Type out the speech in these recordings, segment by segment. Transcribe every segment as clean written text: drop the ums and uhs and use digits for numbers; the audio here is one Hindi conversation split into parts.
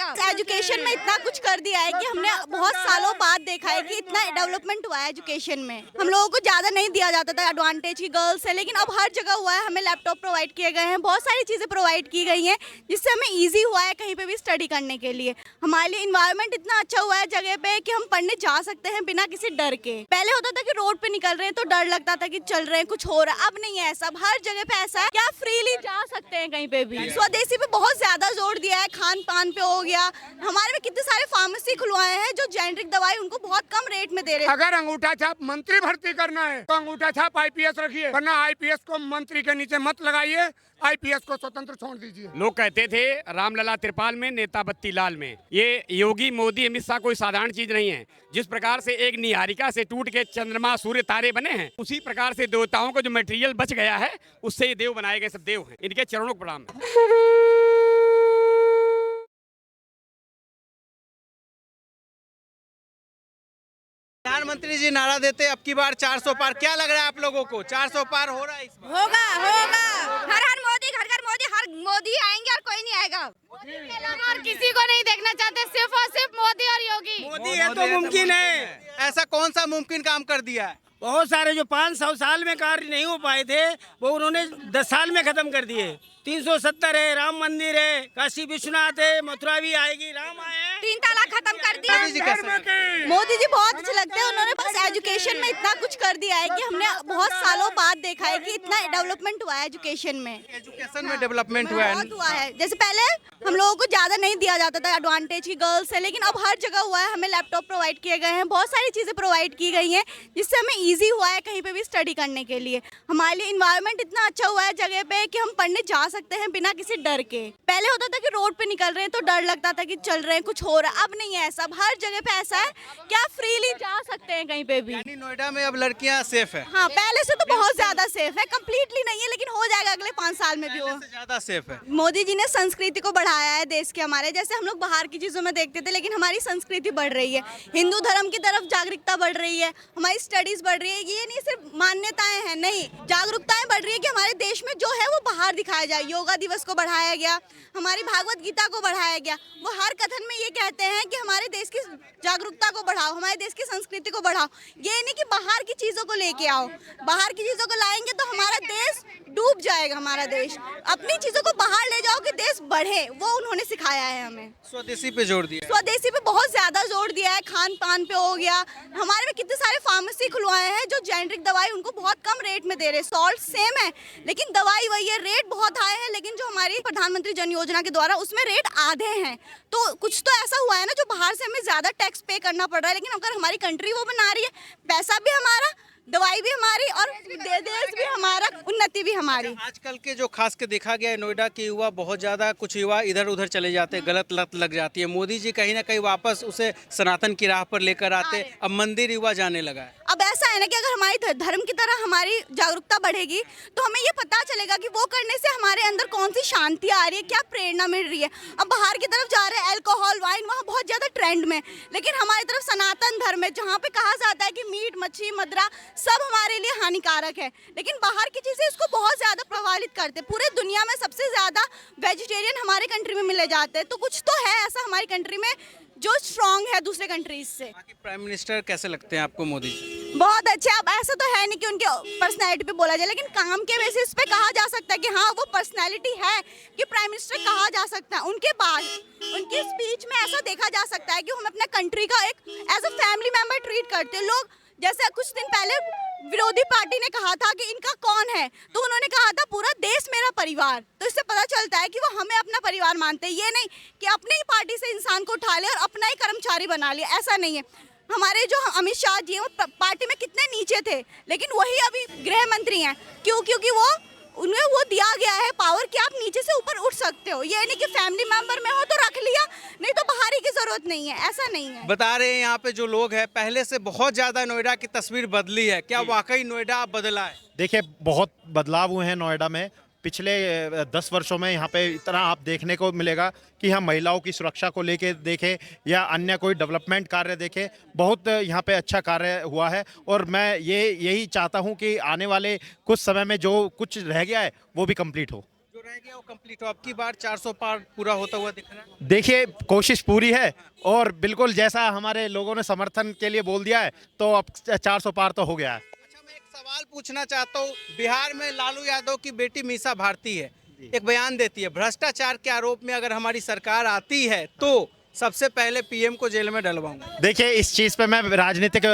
आएगा। एजुकेशन में इतना कुछ कर दिया है कि हमने बहुत सालों बाद देखा है कि इतना डेवलपमेंट हुआ है एजुकेशन में। हम लोगों को ज्यादा नहीं दिया जाता था एडवांटेज की गर्ल्स है, लेकिन अब हर जगह हुआ है। हमें लैपटॉप प्रोवाइड किए गए हैं, बहुत सारी चीजें प्रोवाइड की गई हैं, जिससे हमें इजी हुआ है कहीं पे भी स्टडी करने के लिए। हमारे लिए इन्वायरमेंट इतना अच्छा हुआ है जगह पे कि हम पढ़ने जा सकते हैं बिना किसी डर के। पहले होता था कि रोड पे निकल रहे हैं तो डर लगता था कि चल रहे हैं कुछ हो रहा है, अब नहीं है ऐसा। अब हर जगह पे ऐसा है कि आप फ्रीली जा सकते हैं कहीं पे भी। स्वदेशी पे बहुत ज्यादा जोर दिया है, खान पान पे हो गया। हमारे में कितने सारे फार्मेसी खुलवाए हैं जो जेनरिक दवाई उनको बहुत कम रेट में दे रहे हैं। अगर अंगूठा छाप मंत्री भर्ती करना है तो अंगूठा छाप आईपीएस रखिए, वरना आईपीएस को मंत्री के नीचे मत लगाइए, आईपीएस को स्वतंत्र छोड़ दीजिए। लोग कहते थे रामलला त्रिपाल में नेता बत्ती लाल में। ये योगी मोदी अमित शाह कोई साधारण चीज नहीं है। जिस प्रकार से एक निहारिका से टूट के चंद्रमा सूर्य तारे बने हैं, उसी प्रकार से देवताओं को जो मटेरियल बच गया है उससे ये देव बनाए गए सब देव हैं। इनके चरणों को प्रणाम। प्रधानमंत्री जी नारा देते अब की बार 400 पार, क्या लग रहा है आप लोगों को? 400 पार हो रहा है इस बार? होगा होगा। हर मोदी, घर मोदी, हर मोदी आएंगे और कोई नहीं आएगा। और किसी को नहीं देखना चाहते, सिर्फ और सिर्फ मोदी और योगी। मोदी है तो मुमकिन है। ऐसा कौन सा मुमकिन काम कर दिया है? बहुत सारे जो 500 साल में कार्य नहीं हो पाए थे वो उन्होंने 10 साल में खत्म कर दिए। 370 है, राम मंदिर है, काशी विश्वनाथ है, मथुरा भी आएगी, राम आए हैं। 3 तलाक खत्म कर दिया। मोदी जी कैसे लगते हैं? मोदी जी बहुत अच्छे लगते हैं। उन्होंने बस एजुकेशन में इतना कुछ कर दिया है कि हमने बहुत सालों बाद देखा है कि इतना डेवलपमेंट हुआ है एजुकेशन में। एजुकेशन में डेवलपमेंट हुआ है। बहुत हुआ है। जैसे पहले हम लोगों को ज्यादा नहीं दिया जाता था एडवांटेज की गर्ल्स है, लेकिन अब हर जगह हुआ है। हमें लैपटॉप प्रोवाइड किए गए हैं, बहुत सारी चीजें प्रोवाइड की गई हैं, जिससे हमें इजी हुआ है कहीं पे भी स्टडी करने के लिए। हमारे लिए इन्वायरमेंट इतना अच्छा हुआ है जगह पे कि हम पढ़ने जा सकते हैं बिना किसी डर के। पहले होता था कि रोड पे निकल रहे हैं तो डर लगता था कि चल रहे हैं कुछ हो रहा है, अब नहीं है ऐसा। अब हर जगह पे ऐसा है कि आप फ्रीली जा सकते हैं कहीं पे भी। यानी नोएडा में अब लड़कियां सेफ है? हाँ, पहले से तो बहुत ज्यादा सेफ है। कम्प्लीटली नहीं है, लेकिन हो जाएगा अगले 5 साल में भी वो। पहले से ज्यादा सेफ है। मोदी जी ने संस्कृति को बढ़ाया है देश के हमारे। जैसे हम लोग बाहर की चीजों में देखते थे, लेकिन हमारी संस्कृति बढ़ रही है, हिंदू धर्म की तरफ जागरूकता बढ़ रही है, हमारी स्टडीज बढ़ रही है। ये नहीं सिर्फ मान्यताएं हैं, नहीं, जागरूकताएं बढ़ रही है कि हमारे देश में जो है वो बाहर दिखाया जाए। योगा दिवस को बढ़ाया गया, हमारी भागवत गीता को बढ़ाया गया। वो हर कथन में ये कहते हैं कि हमारे देश की जागरूकता को बढ़ाओ, हमारे देश की संस्कृति को बढ़ाओ। ये नहीं कि बाहर की चीजों को लेके आओ। बाहर की चीजों को लाएंगे तो हमारा देश डूब जाएगा। हमारा देश, अपनी चीजों को बाहर ले जाओ कि देश बढ़े, वो उन्होंने सिखाया है हमें। स्वदेशी पे जोर दिया। स्वदेशी पे बहुत ज्यादा जोर दिया है, खान पान पे हो गया। हमारे में कितने सारे फार्मेसी खुलवाए हैं जो जेनरिक दवाई उनको बहुत कम रेट में दे रहे हैं। सॉल्ट सेम है लेकिन दवाई वही है, रेट बहुत हाई है। लेकिन जो हमारी प्रधानमंत्री जन योजना के द्वारा उसमें रेट आधे हैं। तो कुछ तो ऐसा हुआ है ना, जो बाहर से हमें ज्यादा टैक्स पे करना पड़ रहा है, लेकिन अगर हमारी कंट्री वो बना रही है, पैसा भी हमारा, दवाई भी हमारी और देश भी हमारा, उन्नति भी हमारी। आजकल के जो खास के देखा गया है, नोएडा के युवा बहुत ज्यादा, कुछ युवा इधर उधर चले जाते हैं, गलत लत लग जाती है। मोदी जी कहीं ना कहीं वापस उसे सनातन की राह पर लेकर आते, अब मंदिर युवा जाने लगा है। अब ऐसा है ना कि अगर हमारी धर्म की तरह हमारी जागरूकता बढ़ेगी तो हमें ये पता चलेगा कि वो करने से हमारे अंदर कौन सी शांति आ रही है, क्या प्रेरणा मिल रही है। अब बाहर की तरफ जा रहे हैं, अल्कोहल, वाइन वहाँ बहुत ज्यादा ट्रेंड में, लेकिन हमारी तरफ सनातन धर्म है जहाँ पे कहा जाता है कि मीट, मच्छी, मदिरा सब हमारे लिए हानिकारक है। लेकिन बाहर की चीजें इसको बहुत ज्यादा प्रभावित करते हैं। पूरे दुनिया में सबसे ज्यादा वेजिटेरियन हमारे कंट्री में मिले जाते हैं। तो कुछ तो है ऐसा हमारी कंट्री में जो स्ट्रांग है दूसरे कंट्रीज से। प्राइम मिनिस्टर कैसे लगते हैं आपको मोदी जी? बहुत अच्छे। अब ऐसा तो है नहीं कि उनके पर्सनैलिटी पे बोला जाए, लेकिन काम के बेसिस पे कहा जा सकता है कि हाँ वो पर्सनैलिटी है कि प्राइम मिनिस्टर कहा जा सकता है। उनके बाद उनकी स्पीच में ऐसा देखा जा सकता है कि हम अपने कंट्री का एक as a family member treat करते हैं। लोग जैसे कुछ दिन पहले विरोधी पार्टी ने कहा था कि इनका कौन है, तो उन्होंने कहा था पूरा देश मेरा परिवार। तो इससे पता चलता है कि वो हमें अपना परिवार मानते हैं। ये नहीं कि अपनी ही पार्टी से इंसान को उठा ले और अपना ही कर्मचारी बना लिया, ऐसा नहीं है। हमारे जो अमित शाह जी हैं वो पार्टी में कितने नीचे थे, लेकिन वही अभी गृह मंत्री हैं। क्यों? क्योंकि वो उन्हें वो दिया गया है पावर कि आप नीचे से ऊपर उठ सकते हो। ये नहीं कि फैमिली मेंबर में हो तो रख लिया, नहीं तो बाहरी की जरूरत नहीं है, ऐसा नहीं है। बता रहे हैं यहाँ पे जो लोग हैं, पहले से बहुत ज्यादा नोएडा की तस्वीर बदली है। क्या वाकई नोएडा बदला है? देखिए, बहुत बदलाव हुए हैं नोएडा में। पिछले 10 वर्षों में यहाँ पे इतना आप देखने को मिलेगा कि हम महिलाओं की सुरक्षा को लेके देखें या अन्य कोई डेवलपमेंट कार्य देखें, बहुत यहाँ पे अच्छा कार्य हुआ है। और मैं यही चाहता हूँ कि आने वाले कुछ समय में जो कुछ रह गया है वो भी कंप्लीट हो। जो रह गया वो कंप्लीट हो, अब की बार 400 पार पूरा होता हुआ दिख रहा है। देखिए कोशिश पूरी है और बिल्कुल जैसा हमारे लोगों ने समर्थन के लिए बोल दिया है तो अब 400 पार तो हो गया है। अच्छा, मैं एक सवाल पूछना चाहता हूँ। बिहार में लालू यादव की बेटी मीसा भारती है, एक बयान देती है भ्रष्टाचार के आरोप में अगर हमारी सरकार आती है तो सबसे पहले पीएम को जेल में डलवाऊंगा। देखिए इस चीज़ पे मैं राजनीतिक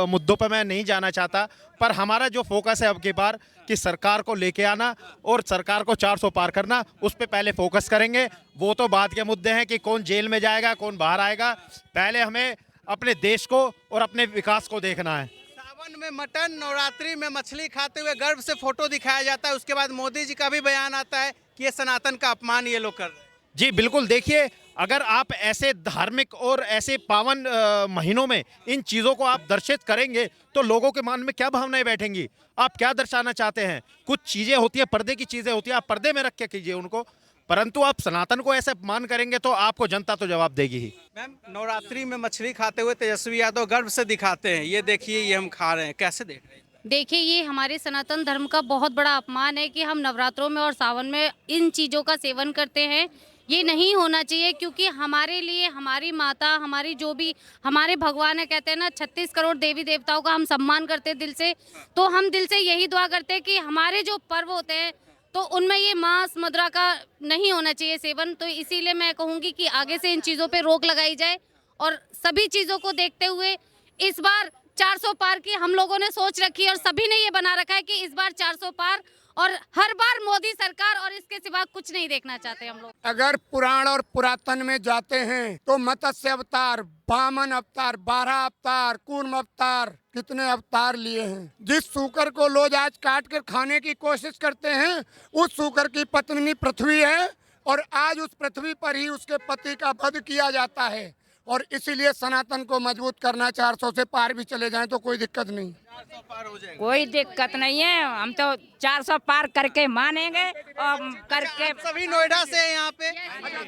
मुद्दों पे मैं नहीं जाना चाहता, पर हमारा जो फोकस है अब की बार कि सरकार को लेके आना और सरकार को 400 पार करना, उस पे पहले फोकस करेंगे। वो तो बाद के मुद्दे हैं कि कौन जेल में जाएगा कौन बाहर आएगा, पहले हमें अपने देश को और अपने विकास को देखना है। सावन में मटन, नवरात्रि में मछली खाते हुए गर्व से फोटो दिखाया जाता है, उसके बाद मोदी जी का भी बयान आता है कि ये सनातन का अपमान ये लोग कर रहे हैं। जी बिल्कुल, देखिए अगर आप ऐसे धार्मिक और ऐसे पावन महीनों में इन चीज़ों को आप दर्शित करेंगे तो लोगों के मन में क्या भावनाएं बैठेंगी, आप क्या दर्शाना चाहते हैं। कुछ चीज़ें होती है, पर्दे की चीज़ें होती है, आप पर्दे में रख के कीजिए उनको, परंतु आप सनातन को ऐसे अपमान करेंगे तो आपको जनता तो जवाब देगी ही। मैम, नवरात्रि में मछली खाते हुए तेजस्वी यादव गर्व से दिखाते हैं, ये देखिए ये हम खा रहे हैं, कैसे देख रहे हैं? देखिए, ये हमारे सनातन धर्म का बहुत बड़ा अपमान है कि हम नवरात्रों में और सावन में इन चीज़ों का सेवन करते हैं। ये नहीं होना चाहिए, क्योंकि हमारे लिए हमारी माता, हमारी जो भी हमारे भगवान है, कहते हैं ना 36 करोड़ देवी देवताओं का हम सम्मान करते हैं दिल से, तो हम दिल से यही दुआ करते हैं कि हमारे जो पर्व होते हैं तो उनमें ये मांस मुद्रा का नहीं होना चाहिए सेवन। तो इसीलिए मैं कहूँगी कि आगे से इन चीज़ों पे रोक लगाई जाए और सभी चीज़ों को देखते हुए इस बार 400 पार की हम लोगों ने सोच रखी है और सभी ने ये बना रखा है कि इस बार 400 पार, और हर बार मोदी सरकार, और इसके सिवा कुछ नहीं देखना चाहते हम लोग। अगर पुराण और पुरातन में जाते हैं तो मत्स्य अवतार, वामन अवतार, 12 अवतार, कूर्म अवतार, कितने अवतार लिए हैं। जिस सूकर को लोग आज काट कर खाने की कोशिश करते हैं, उस सूकर की पत्नी पृथ्वी है और आज उस पृथ्वी पर ही उसके पति का वध किया जाता है। और इसीलिए सनातन को मजबूत करना, 400 से पार भी चले जाएं तो कोई दिक्कत नहीं। 400 पार हो जाएगा, कोई दिक्कत नहीं है, हम तो 400 पार करके मानेंगे और करके। सभी नोएडा से हैं यहाँ पे।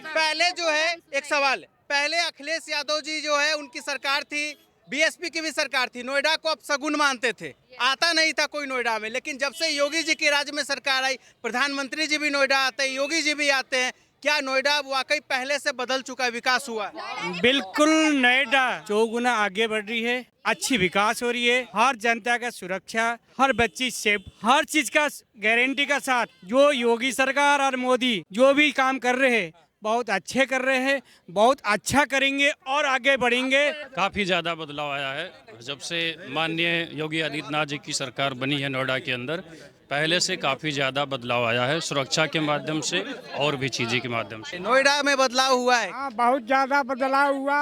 पहले जो है एक सवाल, पहले अखिलेश यादव जी जो है उनकी सरकार थी, बीएसपी की भी सरकार थी, नोएडा को अब सगुन मानते थे, आता नहीं था कोई नोएडा में। लेकिन जब से योगी जी की राज्य में सरकार आई, प्रधानमंत्री जी भी नोएडा आते हैं, योगी जी भी आते हैं, क्या नोएडा वाकई पहले से बदल चुका है, विकास हुआ है? बिल्कुल, नोएडा चौगुना आगे बढ़ रही है, अच्छी विकास हो रही है, हर जनता का सुरक्षा, हर बच्ची सेफ, हर चीज का गारंटी का साथ जो योगी सरकार और मोदी जो भी काम कर रहे हैं बहुत अच्छे कर रहे हैं, बहुत अच्छा करेंगे और आगे बढ़ेंगे। काफ़ी ज़्यादा बदलाव आया है जब से माननीय योगी आदित्यनाथ जी की सरकार बनी है नोएडा के अंदर। पहले से काफ़ी ज़्यादा बदलाव आया है, सुरक्षा के माध्यम से और भी चीज़ों के माध्यम से। नोएडा में बदलाव हुआ है। हाँ, बहुत ज़्यादा बदलाव हुआ।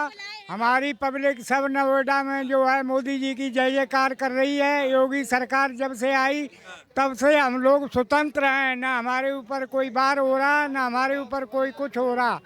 हमारी पब्लिक सब नोएडा में जो है मोदी जी की जय जयकार कर रही है। योगी सरकार जब से आई तब से हम लोग स्वतंत्र हैं, ना हमारे ऊपर कोई बार हो रहा, ना हमारे ऊपर कोई कुछ हो रहा।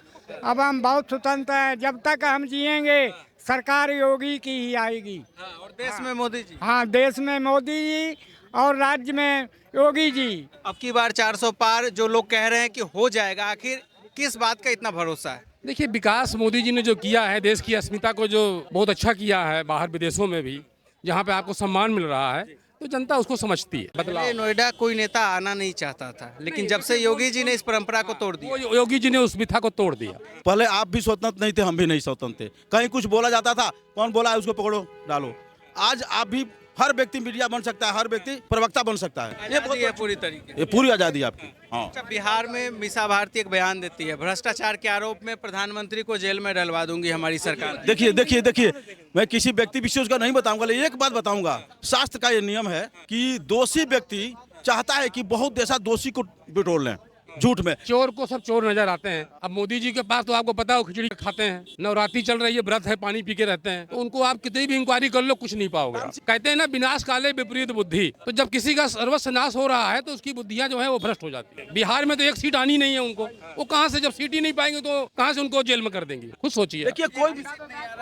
अब हम बहुत स्वतंत्र हैं, जब तक हम जिएंगे सरकार योगी की ही आएगी। और देश में मोदी जी। हाँ, देश में मोदी जी और राज्य में योगी जी। अब की बार 400 पार जो लोग कह रहे हैं कि हो जाएगा, आखिर किस बात का इतना भरोसा है? देखिए, विकास मोदी जी ने जो किया है, देश की अस्मिता को जो बहुत अच्छा किया है, बाहर विदेशों में भी जहाँ पे आपको सम्मान मिल रहा है, तो जनता उसको समझती है। पहले नोएडा कोई नेता आना नहीं चाहता था, लेकिन जब से योगी जी ने इस परंपरा को तोड़ दिया, योगी जी ने उस मिथा को तोड़ दिया। पहले आप भी स्वतंत्र नहीं थे, हम भी नहीं स्वतंत्र थे, कहीं कुछ बोला जाता था, कौन बोला है उसको पकड़ो डालो। आज आप भी, हर व्यक्ति मीडिया बन सकता है, हर व्यक्ति प्रवक्ता बन सकता है। ये बहुत पूरी तरीके ये पूरी आज़ादी आपकी। हाँ, अच्छा, बिहार में मीसा भारती एक बयान देती है, भ्रष्टाचार के आरोप में प्रधानमंत्री को जेल में डलवा दूंगी हमारी सरकार। देखिए, मैं किसी व्यक्ति विशेष का नहीं बताऊंगा, लेकिन एक बात बताऊंगा, शास्त्र का ये नियम है कि दोषी व्यक्ति चाहता है कि बहुत ऐसा दोषी को बिटोर लें झूठ में। चोर को सब चोर नजर आते हैं। अब मोदी जी के पास तो आपको पता हो खिचड़ी खाते हैं, नवरात्रि चल रही है, व्रत है, पानी पी के रहते हैं, तो उनको आप कितनी भी इंक्वायरी कर लो कुछ नहीं पाओगे। कहते हैं ना, विनाश काले विपरीत बुद्धि। तो जब किसी का सर्वस्व नाश हो रहा है तो उसकी बुद्धियां जो है वो भ्रष्ट हो जाती है। बिहार में तो एक सीट आनी नहीं है उनको, वो कहाँ से, जब सीट ही नहीं पाएंगे तो कहाँ से उनको जेल में कर देंगे, खुद सोचिए। देखिए, कोई भी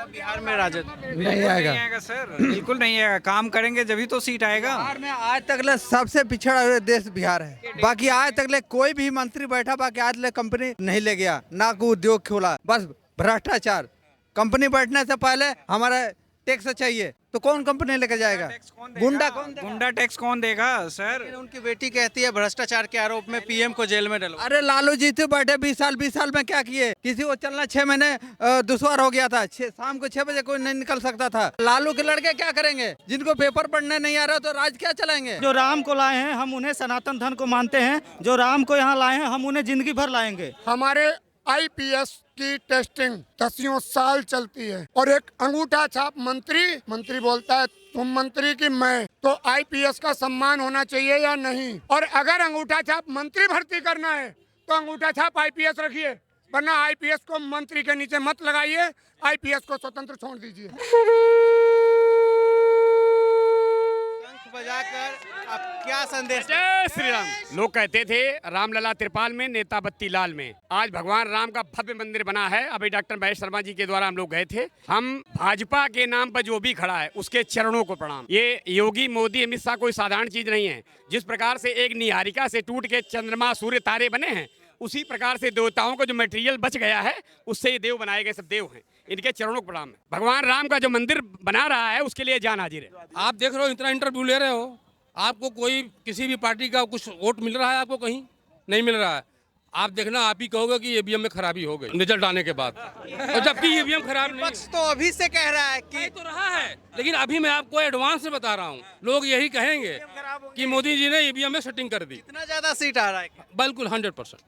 बिहार में राजद नहीं आएगा सर, बिल्कुल नहीं आएगा। काम करेंगे जब तो सीट आएगा। बिहार में आज तक सबसे पिछड़ा हुआ देश बिहार है। बाकी आज तक कोई भी मंत्री बैठा, बाकी आज ले कंपनी नहीं ले गया, ना कोई उद्योग खोला, बस भ्रष्टाचार। कंपनी बैठने से पहले हमारा टैक्स चाहिए। तो कौन कंपनी लेके जाएगा? गुंडा कौन देगा? गुंडा टैक्स कौन देगा सर? उनकी बेटी कहती है भ्रष्टाचार के आरोप में पीएम को जेल में डलवा। अरे लालू जी थे बैठे 20 साल में क्या किए? किसी को चलना 6 महीने दुश्वार हो गया था। शाम को 6 बजे कोई नहीं निकल सकता था। लालू के लड़के क्या करेंगे? जिनको पेपर पढ़ने नहीं आ रहा तो राज क्या चलाएंगे? जो राम को लाए हैं हम उन्हें सनातन धर्म को मानते हैं, जो राम को यहाँ लाए हैं हम उन्हें जिंदगी भर लाएंगे। हमारे आईपीएस की टेस्टिंग 10 साल चलती है और एक अंगूठा छाप मंत्री बोलता है तुम मंत्री की मैं, तो आईपीएस का सम्मान होना चाहिए या नहीं? और अगर अंगूठा छाप मंत्री भर्ती करना है तो अंगूठा छाप आईपीएस रखिए, वरना आईपीएस को मंत्री के नीचे मत लगाइए, आईपीएस को स्वतंत्र छोड़ दीजिए। बजाकर आप क्या संदेश? जय श्री राम। लोग कहते थे रामलला त्रिपाल में नेता बत्ती लाल में। आज भगवान राम का भव्य मंदिर बना है। अभी डॉक्टर महेश शर्मा जी के द्वारा हम लोग गए थे। हम भाजपा के नाम पर जो भी खड़ा है उसके चरणों को प्रणाम। ये योगी मोदी अमित शाह कोई साधारण चीज नहीं है। जिस प्रकार से एक निहारिका से टूट के चंद्रमा सूर्य तारे बने हैं, उसी प्रकार से देवताओं को जो मटेरियल बच गया है उससे ये देव बनाए गए सब देव हैं। इनके चरणों को प्रणाम है। भगवान राम का जो मंदिर बना रहा है उसके लिए जान हाजिर है। आप देख रहे हो, इतना इंटरव्यू ले रहे हो, आपको कोई किसी भी पार्टी का कुछ वोट मिल रहा है? आपको कहीं नहीं मिल रहा है। आप देखना, आप ही कहोगे कि ईवीएम में खराबी हो गई रिजल्ट आने के बाद, और जबकि ईवीएम खराब नहीं। पक्ष तो अभी से कह रहा है कि तो रहा है, लेकिन अभी मैं आपको एडवांस से बता रहा हूँ, लोग यही कहेंगे कि मोदी जी ने ईवीएम में सेटिंग कर दी। इतना ज्यादा सीट आ रहा है। बिल्कुल 100%।